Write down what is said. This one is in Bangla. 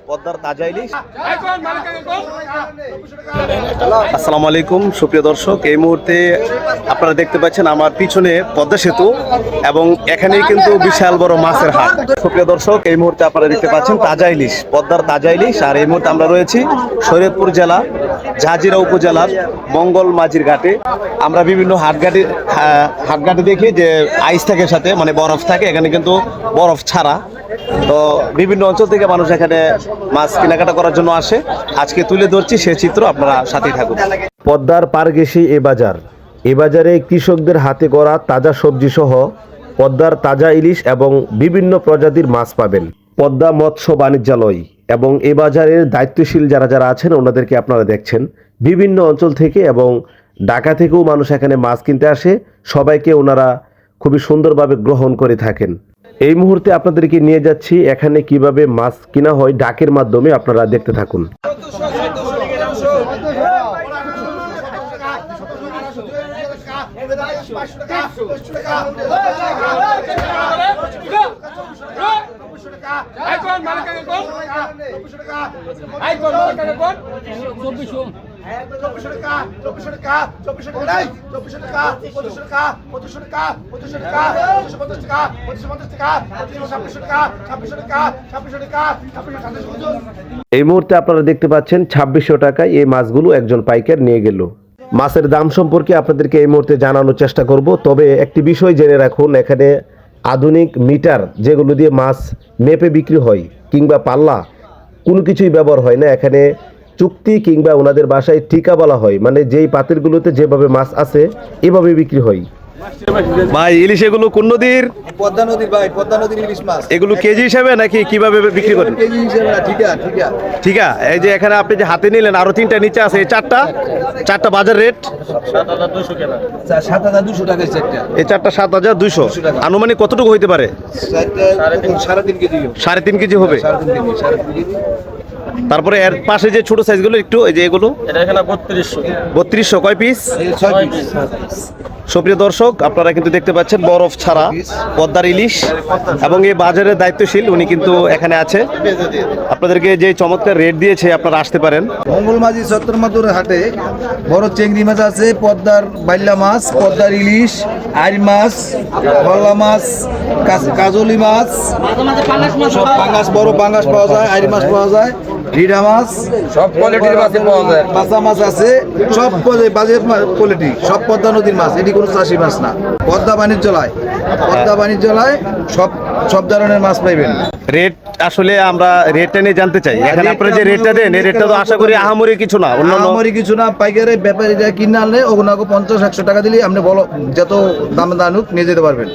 পদ্মার তাজা ইলিশ। আসসালামু আলাইকুম সুপ্রিয় দর্শক, এই মুহূর্তে আপনারা দেখতে পাচ্ছেন আমার পিছনে পদ্মা সেতু এবং এখানেই কিন্তু বিশাল বড় মাছের হাট। সুপ্রিয় দর্শক, এই মুহূর্তে আপনারা দেখতে পাচ্ছেন তাজা ইলিশ, পদ্মার তাজা ইলিশ। আর এই মুহূর্তে আমরা রয়েছি শরীয়তপুর জেলা ঝাঁঝিরা উপজেলার মঙ্গল মাঝির ঘাটে। আমরা বিভিন্ন হাটঘাটে দেখি যে আইস থাকে সাথে, মানে বরফ থাকে, এখানে কিন্তু বরফ ছাড়া। তো বিভিন্ন অঞ্চল থেকে মানুষ এখানে মাছ কেনাকাটা করার জন্য আসে। আজকে তুলে ধরছি সে চিত্র, আপনারা সাথেই থাকুন। পদ্মার পার ঘেঁষে এ বাজার, এ বাজারে কৃষকদের হাতে গড়া তাজা সবজি সহ পদ্মার তাজা ইলিশ এবং বিভিন্ন প্রজাতির মাছ পাবেন। পদ্মা মৎস্য বাণিজ্যালয় এবং এ বাজারের দায়িত্বশীল যারা আছেন ওনাদেরকে আপনারা দেখছেন। বিভিন্ন অঞ্চল থেকে এবং ঢাকা থেকেও মানুষ এখানে মাছ কিনতে আসে। সবাইকে ওনারা খুবই সুন্দরভাবে গ্রহণ করে থাকেন। এই মুহূর্তে আপনাদেরকে নিয়ে যাচ্ছি এখানে কিভাবে মাছ কিনা হয় ডাকের মাধ্যমে, আপনারা দেখতে থাকুন। এই মুহূর্তে আপনারা দেখতে পাচ্ছেন 2600 টাকায় এই মাছগুলো একজন পাইকার নিয়ে গেল। মাছের দাম সম্পর্কে আপনাদেরকে এই মুহূর্তে জানানোর চেষ্টা করব। তবে একটি বিষয় জেনে রাখুন, এখানে আধুনিক মিটার যেগুলো দিয়ে মাছ মেপে বিক্রি হয় কিংবা পাল্লা, কোনো কিছুই ব্যবহার হয় না। এখানে চুক্তি কিংবা ওনাদের বাসায় টিকা বলা হয়, মানে যেই পাত্রগুলোতে যেভাবে মাছ আছে এভাবে বিক্রি হয়। ভাই ইলিশ এগুলো কোন নদীর? পদ্মা নদীর ভাই, পদ্মা নদীর ইলিশ মাছ। এগুলো কেজি হিসাবে নাকি কিভাবে বিক্রি করেন? কেজি হিসাবে না, ঠিক আছে। এই যে এখানে আপনি যে হাতে নিলেন আরো তিনটা নিচে আছে, এই চারটা বাজার রেট 7,200 টাকা চারটা। এই চারটা 7,200। আনুমানিক কতটুকু হইতে পারে? 3.5 কেজি। 3.5 কেজি হবে। তারপরে এর পাশে যে ছোট সাইজগুলো একটু, এই যে এগুলো, এটা এখানে 3200 কয় পিস? 6 পিস। সুপ্রিয় দর্শক, আপনারা কিন্তু দেখতে পাচ্ছেন বরফ ছাড়া পদ্মার ইলিশ এবং এই বাজারের দায়িত্বশীল উনি কিন্তু এখানে আছে। আপনাদেরকে যে চমৎকার রেট দিয়েছে, আপনারা আসতে পারেন। মঙ্গলমাঝি সত্তরমাতুর হাটে বড় চেংড়ি মাছ আছে, পদ্মার বাইল্লা মাছ, পদ্মার ইলিশ, আইর মাছ, গলদা মাছ, কাজলি মাছ, সব পাঙ্গাস, বড় পাঙ্গাস পাওয়া যায়, আইর মাছ পাওয়া যায়, রিডা মাছ, সব কোয়ালিটির মাছ পাওয়া যায়। বাসা মাছ আছে, সব বাজেট কোয়ালিটি, সব পদ্মা নদীর মাছ। এটি কোনো চাষি মাছ না। পদ্মা বাণিজ্যালয় সব ধরনের মাছ পাইবেন। রেট আসলে আমরা রেটটা নিয়ে জানতে চাই। এখানে আপনারা যে রেটটা দেন, এই রেটটা তো আশা করি আহামরি কিছু না, আহামরি কিছু না। পাইকারি ব্যাপারীরা কিনে আনলে ওগুলো 50-100 টাকা দিলে আপনি বলো যত দাম দানুক নিয়ে যেতে পারবেন।